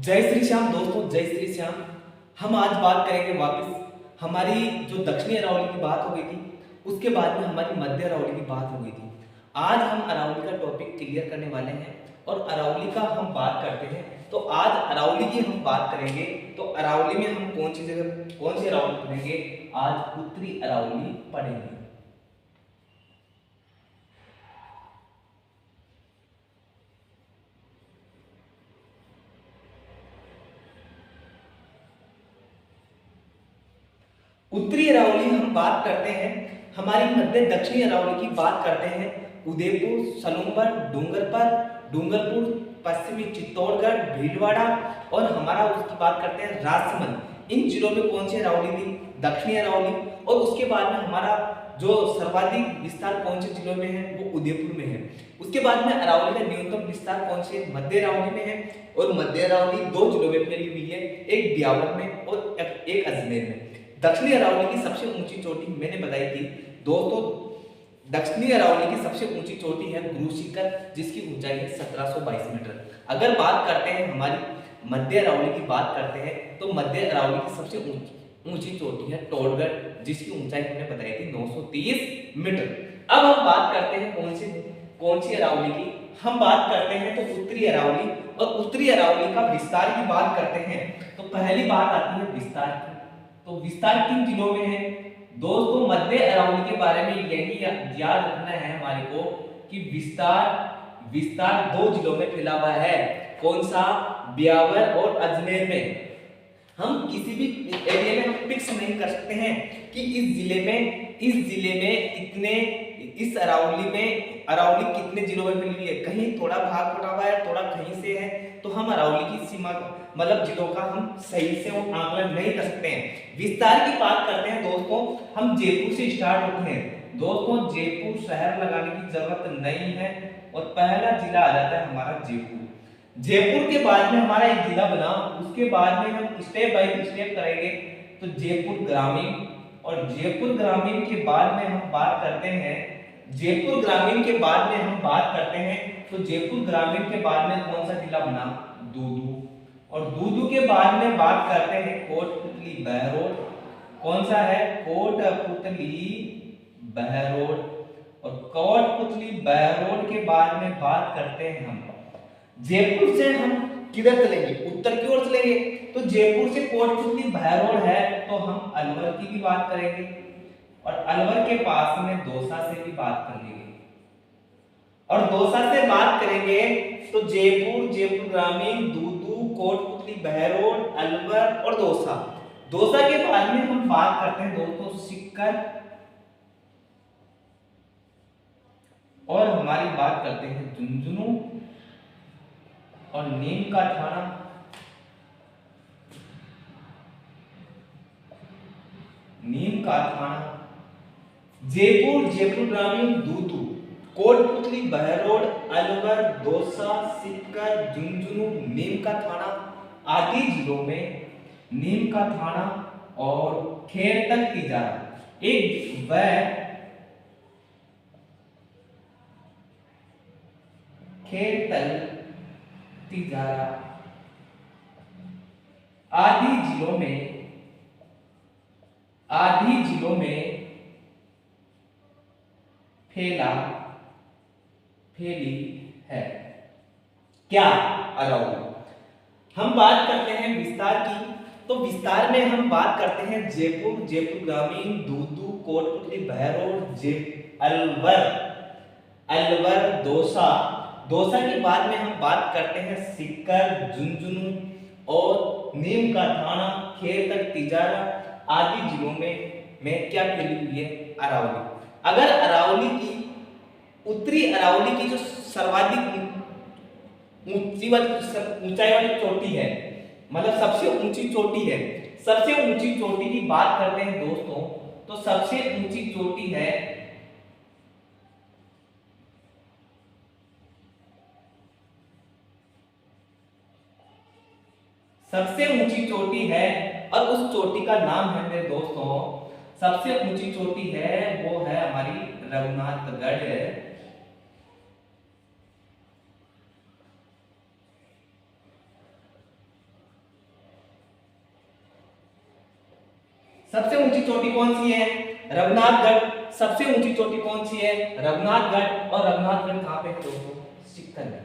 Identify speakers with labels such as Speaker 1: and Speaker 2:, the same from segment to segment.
Speaker 1: जय श्री श्याम दोस्तों, जय श्री श्याम। हम आज बात करेंगे वापस हमारी जो दक्षिणी अरावली की बात हो गई थी, उसके बाद में हमारी मध्य अरावली की बात हो गई थी। आज हम अरावली का टॉपिक क्लियर करने वाले हैं और अरावली का हम बात करते हैं। तो आज अरावली की हम बात करेंगे। तो अरावली में हम कौन सी जगह कौन सी अरावली पढ़ेंगे? आज उत्तरी अरावली पढ़ेंगे। उत्तरी अरावली हम बात करते हैं। हमारी मध्य दक्षिणी अरावली की बात करते हैं। उदयपुर, सलूंबर, डूंगरपुर, पश्चिमी चित्तौड़गढ़, भीलवाड़ा और हमारा उसकी बात करते हैं राजसमंद। इन जिलों में कौन सी अरावली थी? दक्षिणी अरावली। और उसके बाद में हमारा जो सर्वाधिक विस्तार कौन से जिलों में है? वो उदयपुर में है। उसके बाद में अरावली का न्यूनतम विस्तार कौन से? मध्य अरावली में है। और मध्य अरावली दो जिलों में फैली हुई है, एक ब्यावर में और एक अजमेर में। दक्षिणी अरावली की सबसे ऊंची चोटी मैंने बताई थी दोस्तों। दक्षिणी अरावली की सबसे ऊंची चोटी है गुरु शिखर, जिसकी ऊंचाई है 1722 मीटर। अगर बात करते हैं हमारी मध्य अरावली की बात करते हैं, तो मध्य अरावली की सबसे ऊंची चोटी है टोडगढ़, जिसकी ऊंचाई हमने बताई थी 930 मीटर। अब हम बात करते हैं कौन सी अरावली की? हम बात करते हैं तो उत्तरी अरावली। और उत्तरी अरावली का विस्तार की बात करते हैं तो पहली बात आती है विस्तार की। तो विस्तार किन जिलों में है दोस्तों? मध्य अरावली के बारे में यही याद रखना है हमारे को कि विस्तार दो जिलों में फैला हुआ है। कौन सा? ब्यावर और अजमेर में। हम किसी भी एरिया में हम फिक्स नहीं कर सकते हैं कि इस जिले में इतने, इस अरावली कितने जिलों में फैली हुई है। कहीं थोड़ा भाग पड़ा हुआ है, थोड़ा कहीं से है। तो हम अरावली की सीमा मतलब जिलों का हम सही से वो आकलन नहीं कर सकते हैं। विस्तार की बात करते हैं दोस्तों। हम जयपुर से स्टार्ट होते हैं दोस्तों। जयपुर शहर लगाने की जरूरत नहीं है और पहला जिला आ जाता है हमारा जयपुर। जयपुर के बाद में हमारा एक जिला बना, उसके बाद में हम स्टेप बाय स्टेप करेंगे। तो जयपुर ग्रामीण, और जयपुर ग्रामीण के बाद में हम बात करते हैं तो जयपुर ग्रामीण के बाद में कौन सा जिला बना? दूदू। और दूदू के बाद में बात करते हैं कोटपुतली बहरोड। कौन सा है? कोटपुतली बहरोड। और कोटपुतली बहरोड के बाद में बात करते हैं हम जयपुर से हम किधर चलेंगे? उत्तर की ओर चलेंगे। तो जयपुर से कोटपुतली बहरोड है तो हम अलवर की भी बात करेंगे और अलवर के पास में दौसा से भी बात कर लेंगे। और दौसा से बात करेंगे तो जयपुर ग्रामीण, दूदू, कोटपुतली बहरोड, अलवर और दौसा। दौसा के बाद में हम बात करते हैं दोस्तों सीकर, और हमारी बात करते हैं झुंझुनू और नीम का थाना। जयपुर ग्रामीण, दूदू, कोटपुतली बहरोड, अलवर, दौसा, सीकर, झुंझुनू, नीम का थाना आदि जिलों में नीम का थाना और खेरतल तिजारा खेरतल तिजारा आदि जिलों में फैली है। क्या? अरावली। हम बात करते हैं विस्तार की। तो विस्तार में हम बात करते हैं जयपुर ग्रामीण, दूदू, कोटपुतली बहरोड, अलवर, दौसा के बाद में हम बात करते हैं सीकर, झुंझुनू और नीम का थाना, खेरतल तिजारा आदि जिलों में क्या फैली हुई है? अरावली। अगर उत्तरी अरावली की जो सर्वाधिक ऊंचाई वाली चोटी है, मतलब सबसे ऊंची चोटी है, सबसे ऊंची चोटी की बात करते हैं दोस्तों। तो सबसे ऊंची चोटी है और उस चोटी का नाम है मेरे दोस्तों, सबसे ऊंची चोटी है वो है हमारी रघुनाथगढ़। सबसे ऊंची चोटी कौन सी है? रघुनाथगढ़। सबसे ऊंची चोटी कौन सी है? रघुनाथगढ़। और रघुनाथगढ़ कहां पे है दोस्तों? सिक्कर में।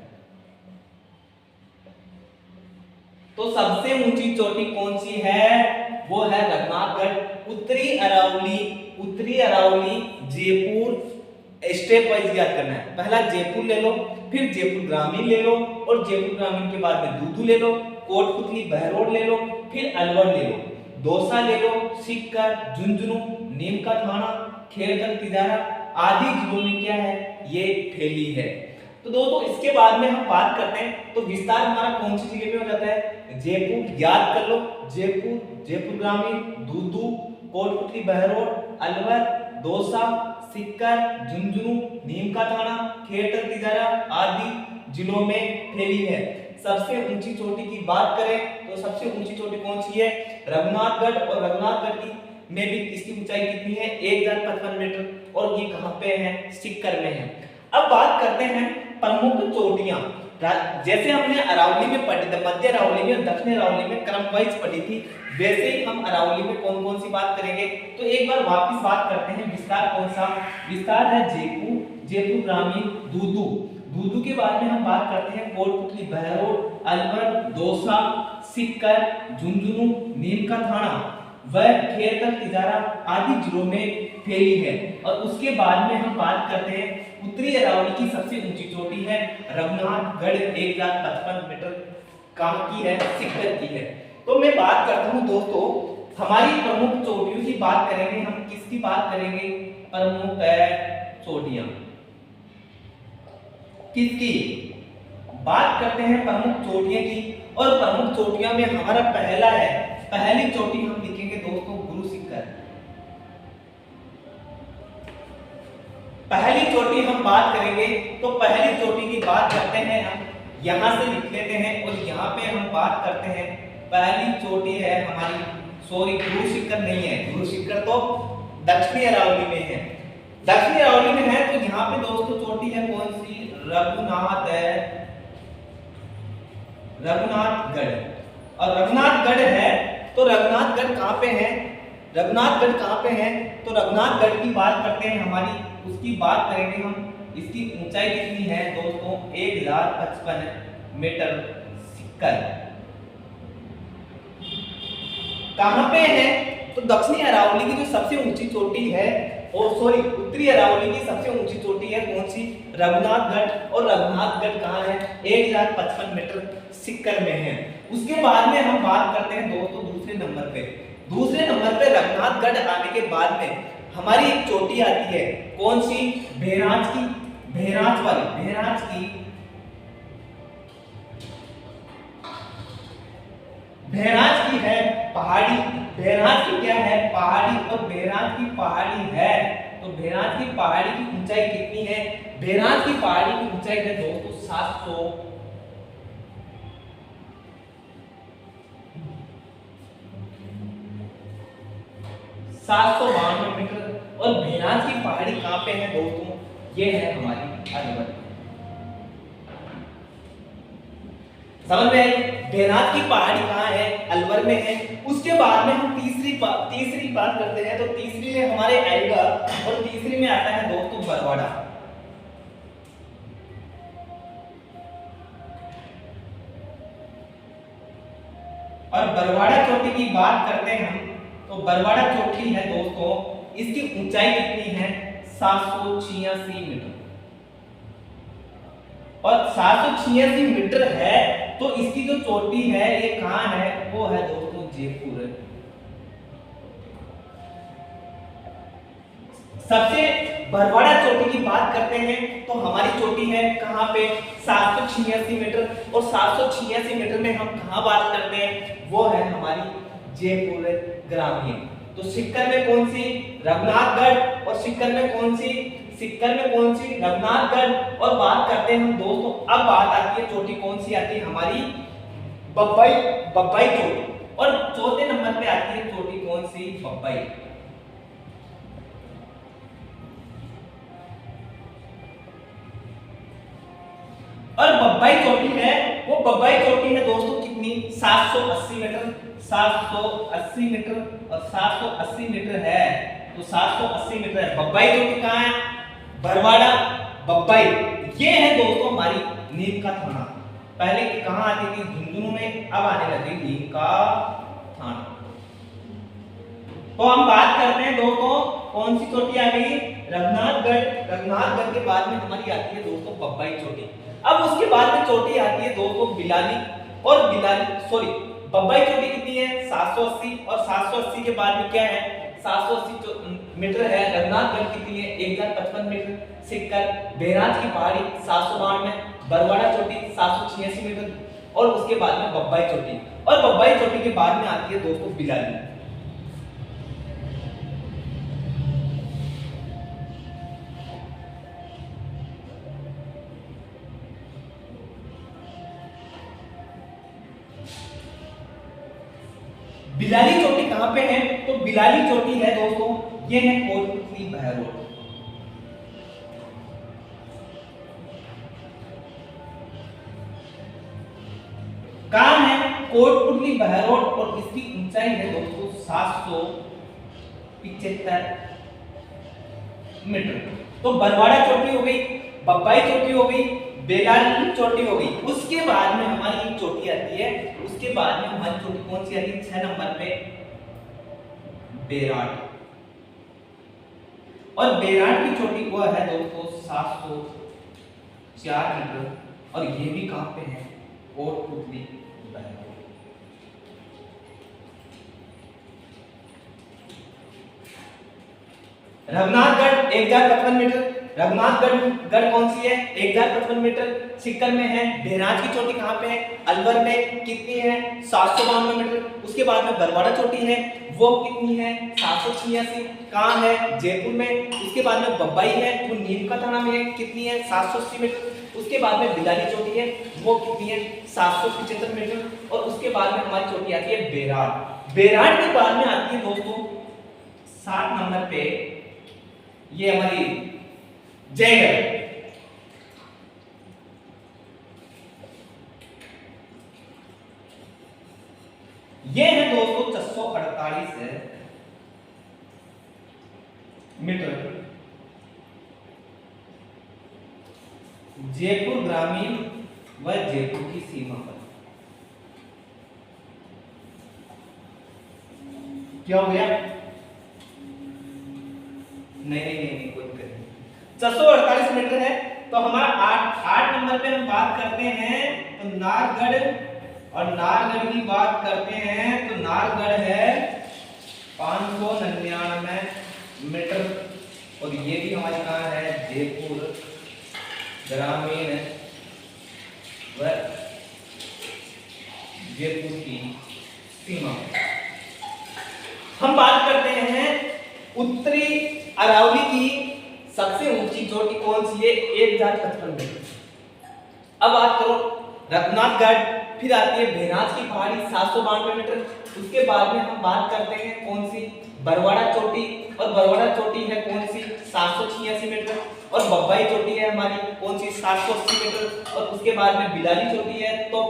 Speaker 1: तो सबसे ऊंची चोटी कौन सी है? वो है रघुनाथगढ़। उत्तरी अरावली जयपुर। स्टेप वाइज याद करना है। पहला जयपुर ले लो, फिर जयपुर ग्रामीण ले लो, और जयपुर ग्रामीण के बाद में दूदू ले लो, कोटपुतली बहरोड ले लो, फिर अलवर ले लो, दौसा ले लो, सीकर, झुंझुनू, नीम का थाना, खेड़गढ़, तिजारा आदि जिलों में क्या है? ये फैली है। तो दोस्तों इसके बाद में हम बात करते हैं तो विस्तार हमारा कौन सी जगह पे हो जाता है? जयपुर। याद कर लो, जयपुर, जयपुर ग्रामीण, दूदू, कोटपुतली बहरोड, अलवर, दौसा, सीकर, झुंझुनू, नीम का थाना, खेड़गढ़, तिजारा आदि जिलों में फैली है। सबसे ऊंची चोटी की बात करें तो सबसे ऊंची चोटी कौन सी है? रघुनाथगढ़। और रघुनाथगढ़ की में भी इसकी ऊंचाई कितनी है? 1055 मीटर। और ये कहां पे है? सिक्कर में है। अब बात करते हैं प्रमुख चोटियां। जैसे हमने अरावली में पढ़ी थी, मध्य अरावली में, दक्षिण अरावली में क्रम वाइज पढ़ी थी, वैसे ही हम अरावली में कौन कौन सी बात करेंगे। तो एक बार वापस बात करते हैं। विस्तार कौन सा? विस्तार है जयपुर, जयपुर ग्रामीण, दूदू। दूदू के बाद में हम बात करते हैं कोटपुतली बहरोड, अलवर, दौसा, सीकर, झुंझुनू, नीम का थाना व खेड़गढ़, तिजारा आदि जिलों में फैली है। और उसके बाद में हम बात करते हैं उत्तरी अरावली की सबसे ऊंची चोटी है रघुनाथगढ़, 1055 मीटर। कहां की है? सिक्कर की है। तो मैं बात करता हूं दोस्तों, हमारी प्रमुख चोटियों की बात करेंगे। हम किसकी बात करेंगे? प्रमुख चोटियां किसकी बात करते हैं? प्रमुख चोटियां की। और प्रमुख चोटियां में हमारा पहला है, पहली चोटी हम लिखेंगे दोस्तों गुरु शिखर। पहली चोटी हम बात करेंगे तो पहली चोटी की बात करते हैं हम, यहां से लिख लेते हैं और यहां पे हम बात करते हैं। पहली चोटी है हमारी, सॉरी गुरु शिखर नहीं है, गुरु शिखर तो दक्षिणी अरावली में है। दक्षिणी अरावली में है तो यहाँ पे दोस्तों चोटी है कौन सी? रघुनाथगढ़। और रघुनाथगढ़ है तो रघुनाथगढ़ कहां पे है? रघुनाथगढ़ कहां पे है? तो रघुनाथगढ़ की बात करते हैं हमारी, उसकी बात करेंगे हम। इसकी ऊंचाई कितनी है दोस्तों? 1055 मीटर। सिक्कर कहां पे है? तो दक्षिणी अरावली की जो सबसे ऊंची चोटी है, और सॉरी उत्तरी अरावली की सबसे ऊंची चोटी है कौन सी? रघुनाथगढ़। और रघुनाथगढ़ कहां है? 1055 मीटर सिक्कर में है। उसके बाद में हम बात करते हैं दोस्तों दूसरे नंबर पे। दूसरे नंबर पे रघुनाथगढ़ आने के बाद में हमारी एक चोटी आती है कौन सी? बहराज की, बहराज वाली, बहराज की, बहराज की है पहाड़ी। बहराज की क्या है? पहाड़ी। और बहराज की पहाड़ी है तो बहराज की पहाड़ी की ऊंचाई कितनी है? बहराज की पहाड़ी की ऊंचाई है दोस्तों 752 मीटर। और बहराज की पहाड़ी कहां पे है दोस्तों? ये है हमारी अलवर। समझ में आई? बहराज की पहाड़ी कहां है? अलवर में है। उसके बाद में हम तीसरी बात करते हैं तो तीसरी में हमारे आएगा, और तीसरी में आता है दोस्तों बरवाड़ा। और बरवाड़ा चोटी की बात करते हैं हम तो बरवाड़ा चोटी है दोस्तों, इसकी ऊंचाई कितनी है? 786 मीटर। और 786 मीटर है तो इसकी जो चोटी है ये कहां है? वो है दोस्तों जयपुर। सबसे बरवाड़ा चोटी की बात करते हैं तो हमारी चोटी है कहां पे? 786 मीटर। और 786 मीटर में हम कहां बात करते हैं? वो है हमारी जयपुर ग्रामीण। तो सिक्कर में कौन सी? रघुनाथगढ़। और सिक्कर में कौन सी? सिक्कर में कौन सी? रघुनाथगढ़। और बात करते हैं हम दोस्तों, अब बात आती है चोटी कौन सी आती है हमारी? बब्बई चोटी। और चौथे नंबर पे आती है चोटी कौन सी? बब्बई। और बब्बई चोटी है, वो बब्बई चोटी है दोस्तों कितनी? 780 मीटर। 780 मीटर, और 780 मीटर है तो 780 मीटर है। बब्बाई चोटी कहाँ है? बरवाड़ा बब्बाई। ये है दोस्तों हमारी नीम का थाना। पहले कहाँ आती थी? झुंझुनू में, अब आने लगी नीम का थाना। तो हम बात करते हैं दोस्तों कौन सी चोटी आ गई? रघुनाथगढ़। रघुनाथगढ़ के बाद में हमारी आती है दोस्तों बब्बाई चोटी। अब उसके बाद में चोटी आती है दोस्तों बिलाली, और बब्बाई चोटी कितनी है? 780, और 780 के बाद में क्या है? 780 मीटर है। रघुनाथगढ़ कितनी है? 1055 मीटर। सिक्कर बेराज की पहाड़ी 792, बरवाड़ा चोटी 786 मीटर, और उसके बाद में बब्बाई चोटी। और बब्बाई चोटी के बाद में आती है दोस्तों बिलाली। बिलाली चोटी कहां पे है? तो बिलाली चोटी है दोस्तों, ये है कोटपुतली बहरोड। कहां है? कोटपुतली बहरोड, और इसकी ऊंचाई है दोस्तों 775 मीटर। तो बरवाड़ा चोटी हो गई, बब्बाई चोटी हो गई, बेलाली चोटी हो गई। उसके बाद में हमारी एक चोटी आती है, उसके बाद में हमारी चोटी कौन सी आती है? 6 नंबर पे बेराट। और बेराट की चोटी वो है दोस्तों 704 मीटर, और ये भी कहां पे है? कोटपुतली बहरोड। रघुनाथगढ़ 1055 मीटर। रघुनाथगढ़ कौन सी है? 1055 मीटर। सिक्कर में है। बेराज की चोटी कहां पे है? अलवर में। कितनी है? 792 मीटर। उसके बाद में बरवाड़ा चोटी है, वो कितनी है? 786। कहां है? जयपुर में। उसके बाद में बब्बाई है, वो नीम का थाना में है, कितनी है? 780 मीटर। उसके बाद में बिलाली चोटी है, वो कितनी है? 775 मीटर। और उसके बाद में हमारी चोटी आती है बेराट। बेराट के बाद में आती है दोस्तों 7 नंबर पे ये हमारी जयगढ़। ये है दोस्तों 648 मीटर। जयपुर ग्रामीण व जयपुर की सीमा पर। क्या हो गया? नहीं, कोई दिक्कत नहीं। 648 मीटर है। तो हमारा 8 नंबर पे हम बात करते हैं तो नारगढ़, और नारगढ़ की बात करते हैं तो नारगढ़ है 599 मीटर, और ये भी हमारे कहां है? जयपुर ग्रामीण व जयपुर की सीमा। हम बात करते हैं उत्तरी अरावली की सबसे ऊंची चोटी कौन सी है? 1055 मीटर। अब बात करो रघुनाथगढ़, फिर आती है बेराज की पहाड़ी 792 मीटर। उसके बाद में हम बात करते हैं कौन सी? बरवाड़ा चोटी, और बरवाड़ा चोटी है कौन सी? 786 मीटर। और बब्बाई चोटी है हमारी कौन सी? 780 मीटर। और उसके बाद में बिलाली चोटी है। तो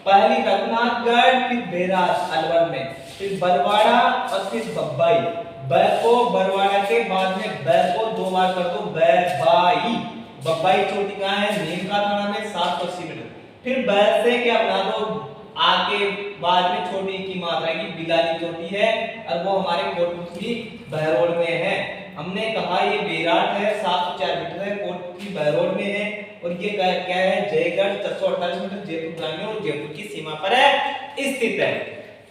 Speaker 1: पहली रघुनाथगढ़, फिर बेराज अलवर में, फिर बरवाड़ा, और फिर बब्बाई। बैको बरवाड़ा के बाद में बैको 2 बार कर दो, बैबाई। बब्बाई चोटी कहां है? नीम का थाना में 780 मीटर। फिर बैर से क्या बना दो आगे बाद में छोटी की मात्रा की बिलाली चोटी है, और वो हमारे कोटपुतली बहरोड में है। हमने कहा ये बेराट है 704 मीटर है, कोटपुतली बहरोड में है, और ये क्या है? जयगढ़ 448 मीटर, जयपुर ग्रामीण और जयपुर की सीमा पर है स्थित है।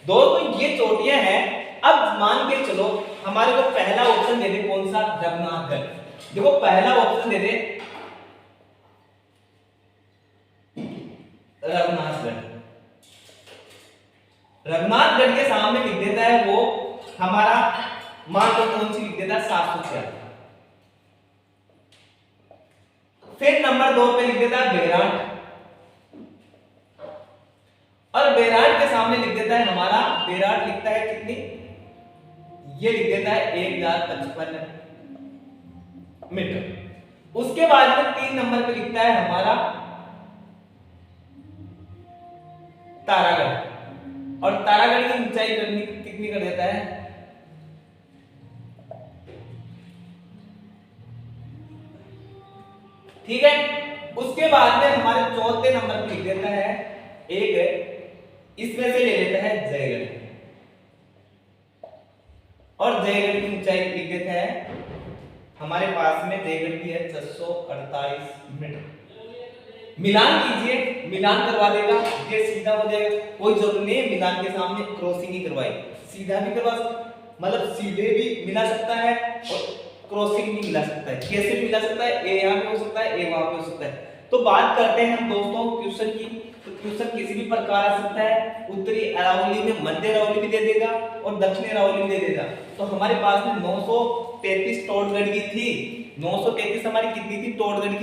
Speaker 1: दोस्तों ये चोटियां हैं। अब मान के चलो हमारे को पहला ऑप्शन दे दे, कौन सा? रघुनाथगढ़। देखो पहला ऑप्शन दे दे रघुनाथगढ़। रघुनाथगढ़ के सामने लिख देता है वो हमारा, मान लो कौन सी लिख देता है? 704। फिर नंबर 2 पे लिख देता है बेराट, और बेराट के सामने लिख देता है हमारा, बेराट लिखता है कितनी? ये लिख देता है 1055 मीटर। उसके बाद में 3 नंबर पे लिखता है हमारा तारागढ़, और तारागढ़ की ऊंचाई कितनी कर देता है? ठीक है। उसके बाद में हमारे चौथे नंबर पे लिख देता है एक, इसमें से ले लेता है जयगढ़, और जयगढ़ की ऊंचाई लिख देता है हमारे पास में जयगढ़ की है 648 मीटर। मिलान कीजिए, मिलान करवा देगा, ये सीधा हो जाएगा, कोई जरूरत नहीं है मिलान के सामने क्रॉसिंग ही करवाई, सीधा भी करवा, मतलब सीधे भी मिला सकता है और क्रॉसिंग भी मिला सकता है। कैसे भी मिला सकता है, ए यहाँ पे हो सकता है, ए वहां पे हो सकता है। तो बात करते हैं हम दोस्तों क्वेश्चन की, तो क्वेश्चन किसी भी प्रकार आ सकता है, उत्तरी अरावली में मध्य अरावली भी दे देगा और दक्षिणी अरावली भी दे देगा। तो हमारे पास में 933 टोडगढ़ की थी, 933 हमारी कितनी थी टोडगढ़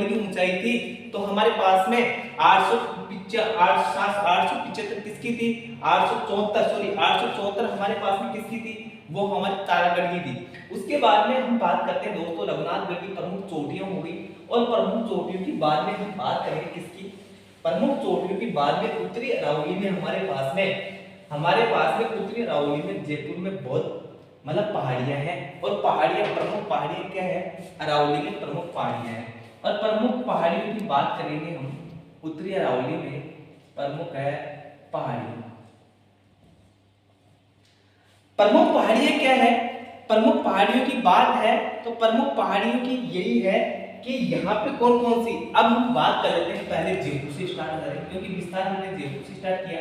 Speaker 1: की ऊंचाई थी। तो हमारे पास में 875 किसकी थी, 874 हमारे पास में किसकी थी, वो हमारी तारागढ़ की थी। उसके बाद में हम बात करते हैं दोस्तों रघुनाथगढ़ की प्रमुख चोटियां हो गई, और प्रमुख चोटियों की बाद में हम बात करेंगे किसकी, प्रमुख चोटियों की बाद में उत्तरी अरावली में हमारे पास में उत्तरी अरावली में जयपुर में बहुत मतलब पहाड़ियां हैं, और पहाड़ियां प्रमुख पहाड़ियां क्या है, अरावली में प्रमुख पहाड़ियां हैं। और प्रमुख पहाड़ियों की बात करेंगे हम, उत्तरी अरावली में प्रमुख है पहाड़ियां। प्रमुख पहाड़ियां क्या है, प्रमुख पहाड़ियों की बात है तो प्रमुख पहाड़ियों की यही है कि यहाँ पे कौन कौन सी, अब हम बात कर लेते हैं पहले जयपुर से स्टार्ट करें, क्योंकि विस्तार हमने जयपुर से स्टार्ट किया।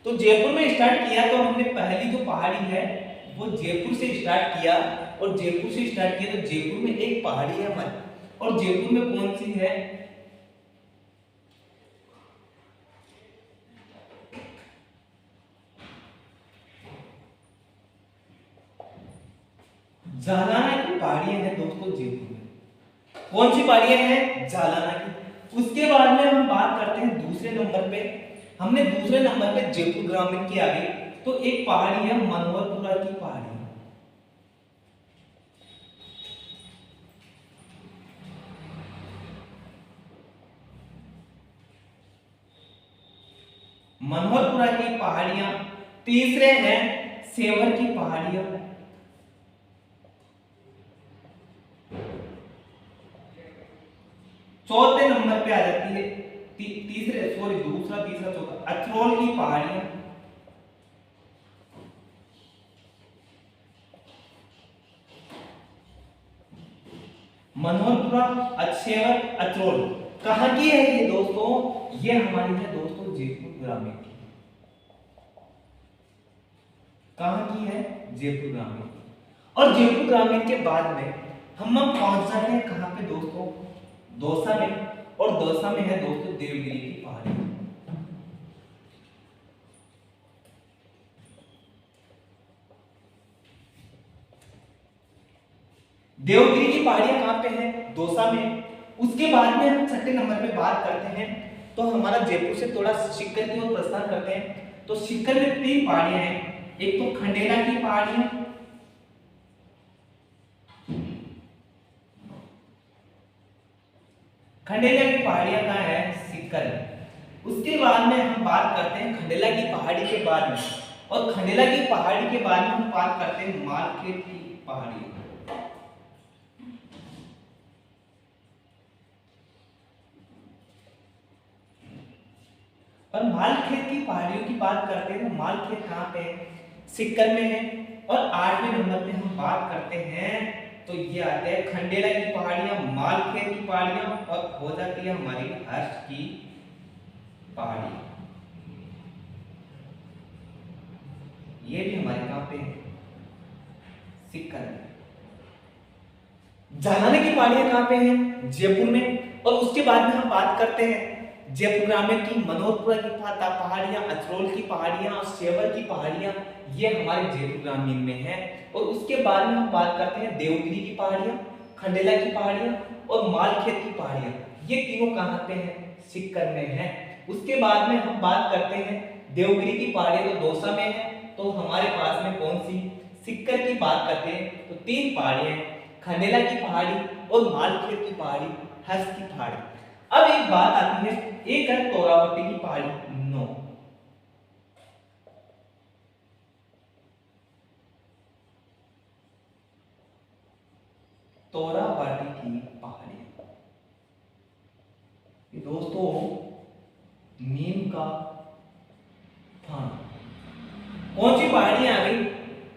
Speaker 1: तो जयपुर में स्टार्ट किया तो हमने पहली जो पहाड़ी है वो जयपुर से स्टार्ट किया, और जयपुर से स्टार्ट किया तो जयपुर में एक पहाड़ी है हमारी, और जयपुर में कौन सी है, जालाना की पहाड़ियां हैं दोस्तों जयपुर में। कौन सी पहाड़ियां हैं, जालाना की। उसके बाद में हम बात करते हैं दूसरे नंबर पे, हमने दूसरे नंबर पे जयपुर ग्रामीण की आ गई, तो एक पहाड़ी है मनोहरपुरा की पहाड़ी। मनोहरपुरा की पहाड़ियां। तीसरे हैं सेवर की पहाड़ियां, चौथे नंबर पे आ जाती है दूसरा तीसरा चौथा अचरोल की पहाड़ियां। मनोहरपुरा, अछेवर, अचरोल कहाँ की है ये दोस्तों, ये हमारी है दोस्तों जयपुर ग्रामीण की। कहाँ की है, जयपुर ग्रामीण की। और जयपुर ग्रामीण के बाद में हम पहुंच जाते हैं कहाँ पे दोस्तों, दौसा में, और दौसा में है दोस्तों देवगिरी की पहाड़ी। देवगिरी की पहाड़ियां कहां पे हैं, दौसा में। उसके बाद में हम छठे नंबर पे बात करते हैं, तो हमारा जयपुर से थोड़ा सीकर की ओर प्रस्थान करते हैं। तो सीकर में 3 पहाड़ियां हैं, एक तो खंडेला की पहाड़ियां, खंडेला की पहाड़ियां कहाँ है, सीकर में। उसके बाद में हम बात करते हैं खंडेला की पहाड़ी के बाद में, और खंडेला की पहाड़ी के बाद में हम बात करते हैं मालखेत की पहाड़ी। और मालखेत की पहाड़ियों की बात करते हैं तो मालखेत कहाँ पे है, सीकर में है। और 8वें नंबर पे हम बात करते हैं तो ये आते हैं खंडेला की पहाड़ियां, मालखेत की पहाड़ियां, और हो जाती है हमारी हर्ष की पहाड़ी। ये भी हमारे कहां पे है, सीकर में। जालाना की पहाड़ियां कहां पे हैं, जयपुर में। और उसके बाद में हम बात करते हैं जयपुर ग्रामीण की मनोहरपुरा की पहाड़ियां, अचरोल की पहाड़ियां और सेवर की पहाड़ियां, ये हमारे जयपुर ग्रामीण में है। और उसके बाद में हम बात करते हैं देवगिरी की पहाड़ियां, खंडेला की पहाड़ियां और मालखेत की पहाड़ियां। ये तीनों कहां पे हैं, सीकर में है। उसके बाद में हम बात करते हैं देवगिरी की पहाड़ियां तो दौसा में है, तो हमारे पास में कौन सी, सीकर की बात करते हैं तो 3 पहाड़ियां हैं, खंडेला की पहाड़ी और मालखेत की पहाड़ी, हर्ष की पहाड़ी। अब एक बात आती है, एक है तोरावटी की पहाड़ी, 9 तोरावाटी की पहाड़ियां। दोस्तों नीम का थाना, कौन सी पहाड़ियां आ गई?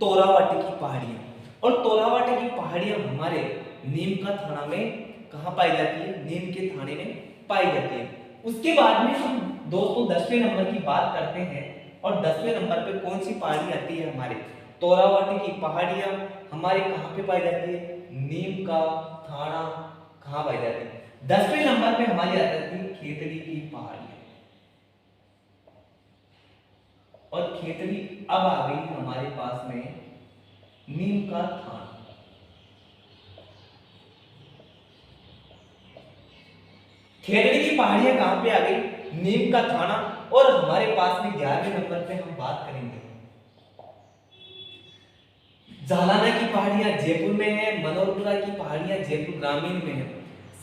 Speaker 1: तोरावाटी की पहाड़ियां। और तोरावाटी की पहाड़ियां हमारे नीम का थाना में कहां पाई जाती है? नीम के थाने में पाई जाती है। उसके बाद में हम दोस्तों 10वें नंबर की बात करते हैं और 10वें नंबर पे कौन सी पहाड़ी आती है? हमारे तोरावाटी की पहाड़ियां हमारे कहां पे पाई जाती है? नीम का थाना कहां पाई जाती है? 10वें नंबर पे हमारी आ जाती है खेतड़ी की पहाड़ियां। और खेतड़ी अब आ गई हमारे पास में नीम का थाना। खेतड़ी की पहाड़ियां कहां पे आ गई? नीम का थाना। और हमारे पास में 11वें नंबर पे हम बात करेंगे जालाना की पहाड़ियां जयपुर में है, मनोरपुरा की पहाड़ियां जयपुर ग्रामीण में है,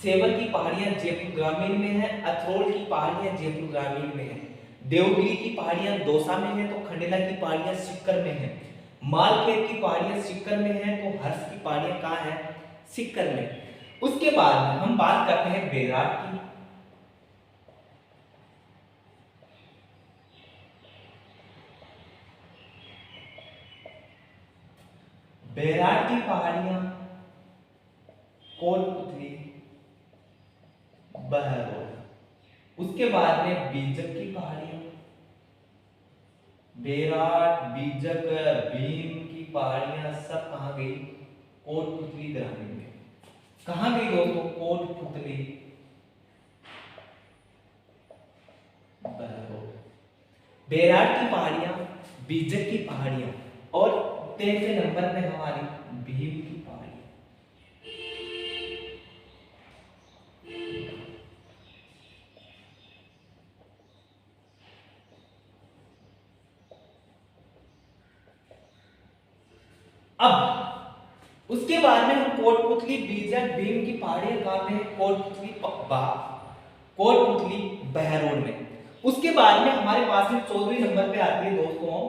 Speaker 1: सेवर की पहाड़ियां जयपुर ग्रामीण में है, अथरोल की पहाड़ियां जयपुर ग्रामीण में है, देवगिरी की पहाड़ियां दौसा में है, तो खंडेला की पहाड़ियां सिक्कर में है, मालखेत की पहाड़ियां सिक्कर में है, तो हर्ष की पहाड़ियां कहां है? सिक्कर में। उसके बाद हम बात करते हैं बेराट की। बेराट की पहाड़ियां कोटपुतली, बहरोड। उसके बाद में बीजक की पहाड़ियां, बेराट, बीजक, भीम की पहाड़ियां सब कहां गई? कोटपुतली ग्रामीण में। कहां गई दोस्तों? कोटपुतली, बहरोड। बेराट की पहाड़ियां, बीजक की पहाड़ियां और 13वें नंबर पे हमारी भीम की पहाड़ी। अब उसके बाद में हम कोटपुतली, बीजक, भीम की पहाड़ियां कहां पे है? कोटपुतली बहरोड में। उसके बाद में हमारे पास में 14वें नंबर पे आती है दोस्तों,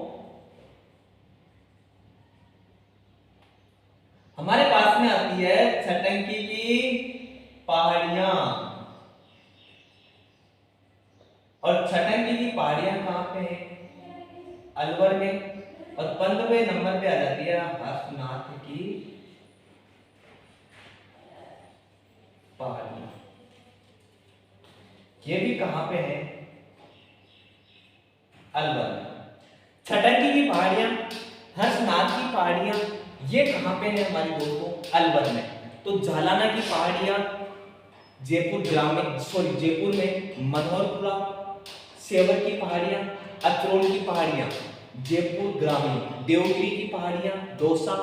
Speaker 1: हमारे पास में आती है छटंकी की पहाड़ियां। और छटंकी की पहाड़ियां कहां पे है? अलवर में। और 15वें नंबर पे आ जाती है हर्षनाथ की पहाड़ियां। ये भी कहां पे है? अलवर में। छटंकी की पहाड़ियां, हर्षनाथ की पहाड़ियां ये कहां पे है हमारी दोस्तों? अलवर में। तो जालाना की पहाड़ियां जयपुर ग्रामीण जयपुर में, मनोहरपुरा, सेवर की पहाड़ियां, अतरोल की पहाड़ियां जयपुर ग्रामीण, देवगिरी की पहाड़ियां दौसा,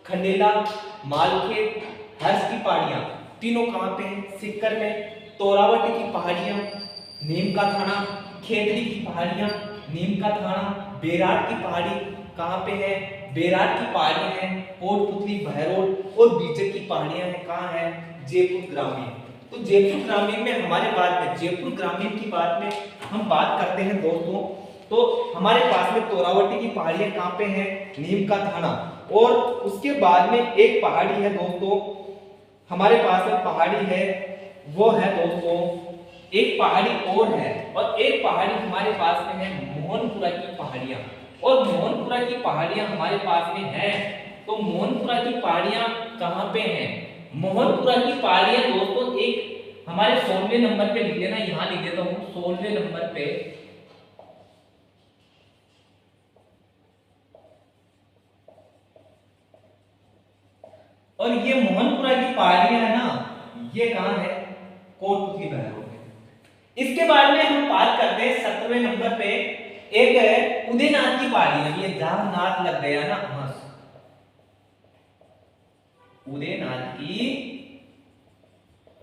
Speaker 1: खंडेला, मालखेत, हर्ष की पहाड़ियां तीनों कहां पे हैं? सिक्कर में। तोरावटी की पहाड़ियां नीम का थाना, खेतड़ी की पहाड़ियां नीम का थाना, बेराट की पहाड़ी कहां पे है? बेराट की पहाड़ियां हैं कोटपुतली, बहरोड। और बीजक की पहाड़ियां हैं कहां है? जयपुर ग्रामीण। तो जयपुर ग्रामीण में हमारे बाद में जयपुर ग्रामीण की बात में हम बात करते हैं दोस्तों, तो हमारे पास में तोरावटी की पहाड़ियां कहां पे हैं? नीम का थाना। और उसके बाद में एक पहाड़ी है दोस्तों, हमारे पास में पहाड़ी है, वो है दोस्तों एक पहाड़ी और है, और एक पहाड़ी हमारे पास में है मोहनपुरा की पहाड़ियां। और मोहनपुरा की पहाड़ियां हमारे पास में है, तो मोहनपुरा की पहाड़ियां कहां पे हैं? मोहनपुरा की पहाड़ियां दोस्तों एक हमारे 16वें नंबर पे लिख लेना, यहां लिख देता हूं 16वें नंबर पे। और ये मोहनपुरा की पहाड़ियां है ना, ये कहां है? कोटपुतली बहरोड में। इसके बाद में हम बात करते हैं 17वें नंबर पे, एक है उदयनाथ की पहाड़ियां। ये जहां नाथ लग गया ना, उदयनाथ की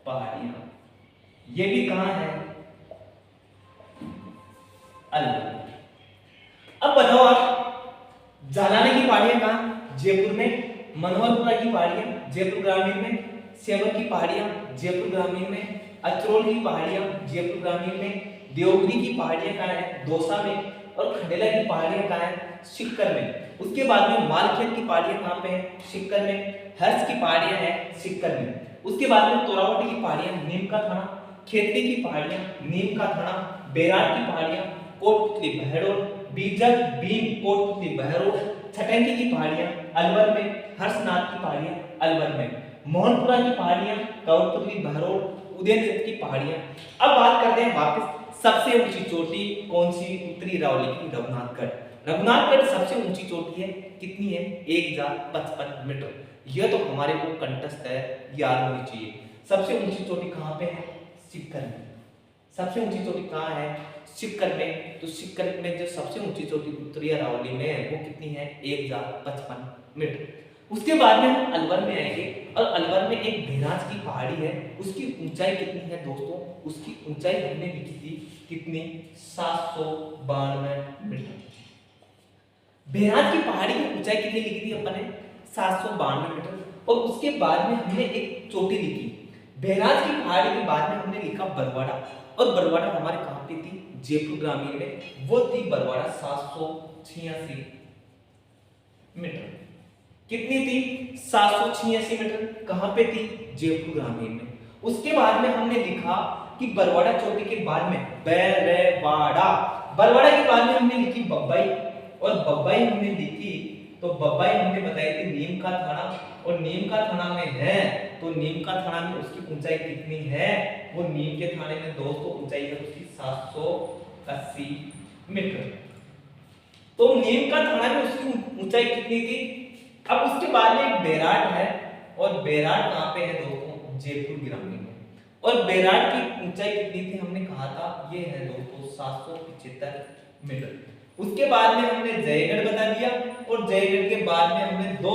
Speaker 1: पहाड़ियां, ये भी कहां है? अलवर। अब बताओ आप, जालाना की पहाड़ियां कहां? जयपुर में। मनोहरपुरा की पहाड़ियां जयपुर ग्रामीण में, सेवर की पहाड़ियां जयपुर ग्रामीण में, अचरोल की पहाड़ियां जयपुर ग्रामीण में, देवगिरी की पहाड़ियां कहां है? दौसा में। और खंडेला की पहाड़ियां कहां है? सिक्कर में। उसके बाद में मालखेत की पहाड़ियां कहाँ पे है? सिक्कर में। हर्ष की पहाड़ियां है सिक्कर में। उसके बाद में तोरावटी की पहाड़ियां नीम का थाना, खेतड़ी की पहाड़ियां नीम का थाना, बेराट की पहाड़ियां कोटपुतली बहरोड, बीजक भीम कोटपुतली बहरोड, छटंकी की पहाड़ियां अलवर में, हर्षनाथ की पहाड़ियां अलवर में, मोहनपुरा की पहाड़ियां कोटपुतली बहरोड, उदयनित की पहाड़ियां। अब बात करते हैं वापस सबसे ऊंची चोटी कौन सी? उत्तरी अरावली की रघुनाथगढ़। रघुनाथगढ़ सबसे ऊंची चोटी है, कितनी है? 1055 मीटर। यह तो हमारे को कंटस्ट है, याद होनी चाहिए। सबसे ऊंची चोटी कहां पे है? सिक्कर में। सबसे ऊंची चोटी कहां है? सिक्कर में। तो सिक्कर में जो सबसे ऊंची चोटी उत्तरी अरावली में है वो कितनी है? 1055 मीटर। उसके बाद में हम अलवर में आएंगे और अलवर में एक भेराज की पहाड़ी है, उसकी ऊंचाई कितनी है दोस्तों? उसकी ऊंचाई हमने लिखी थी कितनी? 792 मीटर। भेराज की पहाड़ी की ऊंचाई कितनी लिखी थी अपन ने? 792 मीटर। और उसके बाद में हमने एक चोटी लिखी भेराज की पहाड़ी के बाद में हमने लिखा बरवाड़ा, और बरवाड़ा हमारे कहां पे थी? जयपुर ग्रामीण में। वो थी बरवाड़ा 786 मीटर। कितनी थी? 786 मीटर। कहां पे थी? जयपुर ग्रामीण में। उसके बाद में हमने लिखा कि बरवाड़ा चोटी के बाद में बरवाड़ा, बरवाड़ा के बाद में हमने लिखी बब्बई, और बब्बई हमने लिखी तो बब्बई हमने बताई थी नीम का थाना, और नीम का थाना में है तो नीम का थाना में उसकी ऊंचाई कितनी है? वो नीम के थाने में दोस्तों ऊंचाई है उसकी 780 मीटर। तो नीम का थाना में उसकी ऊंचाई कितनी थी? अब उसके बाद में एक बेराट है, और बेराट कहां पे है दोस्तों? जयपुर ग्रामीण में। और बेराट की ऊंचाई कितनी थी? हमने कहा था ये है दोस्तों 775 मीटर। उसके बाद में हमने जयगढ़ बता दिया, और जयगढ़ के बाद में हमने दो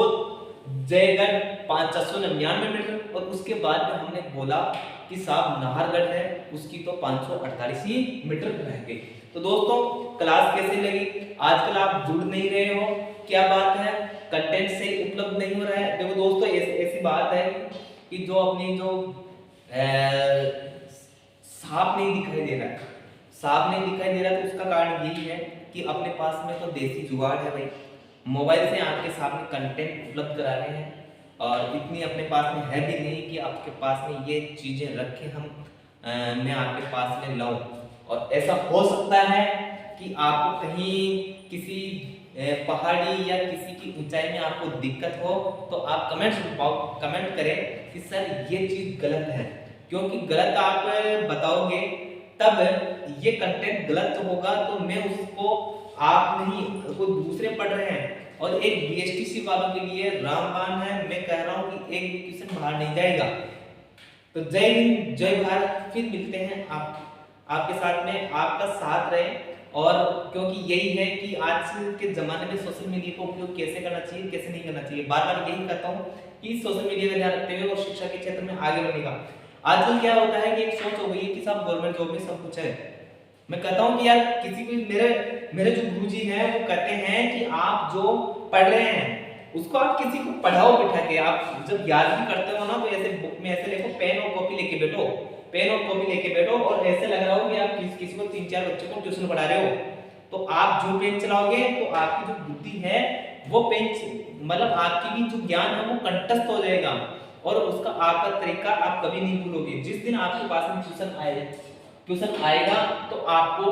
Speaker 1: जयगढ़ 599 मीटर, और उसके बाद में हमने बोला कि साहब नाहरगढ़ है उसकी तो 548 ही मीटर रह गई। तो दोस्तों क्लास कैसे लगी? आजकल आप जुड़ नहीं रहे हो, क्या बात है? कंटेंट सही उपलब्ध नहीं हो रहा है। देखो दोस्तों ऐसी बात है कि जो अपनी जो सांप नहीं दिखाई दे रहा है, सांप नहीं दिखाई दे रहा, तो उसका कारण यही है कि अपने पास में तो देसी जुगाड़ है भाई, मोबाइल से आपके सामने कंटेंट उपलब्ध करा रहे हैं, और इतनी अपने पास में है भी नहीं कि आपके पास में ये चीजें रखे मैं आपके पास में लाऊं। और ऐसा हो सकता है कि आपको कहीं किसी पहाड़ी या किसी की ऊंचाई में आपको दिक्कत हो, तो आप कमेंट करें कि सर ये चीज गलत है, क्योंकि गलत आप बताओगे तब ये कंटेंट गलत होगा, तो मैं उसको आप नहीं कोई दूसरे पढ़ रहे हैं। और एक बीएसटीसी वालों के लिए रामबाण है, मैं कह रहा हूं कि एक भी क्वेश्चन बाहर नहीं जाएगा। तो जय हिंद जय भारत, फिर मिलते हैं आपके साथ में, आपका साथ रहे। और क्योंकि यही है कि आज के जमाने में सोशल मीडिया का उपयोग कैसे करना चाहिए कैसे नहीं करना चाहिए, बार बार यही कहता हूँ कि सोशल मीडिया का ध्यान रखते हुए और शिक्षा के क्षेत्र में आगे बढ़ने का। आजकल क्या होता है कि एक सोच हो गई है कि सब गवर्नमेंट जॉब में सब कुछ है। मैं कहता हूँ कि यार किसी भी मेरे जो गुरुजी हैं वो कहते हैं कि आप जो पढ़ रहे हैं उसको आप किसी को पढ़ाओ बिठा के। आप जब याद भी करते हो ना तो ऐसे बुक में ऐसे लिखो, पेन और कॉपी लेके बैठो, पेन और कॉपी लेके बैठो, और ऐसे लग रहा हो कि आप किसी को 3-4 बच्चों को ट्यूशन पढ़ा रहे हो। तो आप जो पेन चलाओगे तो आपकी जो बुद्धि है वो पेन मतलब आपकी भी जो ज्ञान है वो कंटस्थ हो जाएगा, और उसका आपका तरीका आप कभी नहीं भूलोगे। जिस दिन आपके पास में ट्यूशन आएगा तो आपको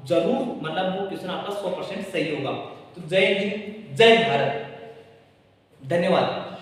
Speaker 1: जरूर मतलब वो ट्यूशन आपका 100% सही होगा। तो जय हिंद जय भारत, धन्यवाद।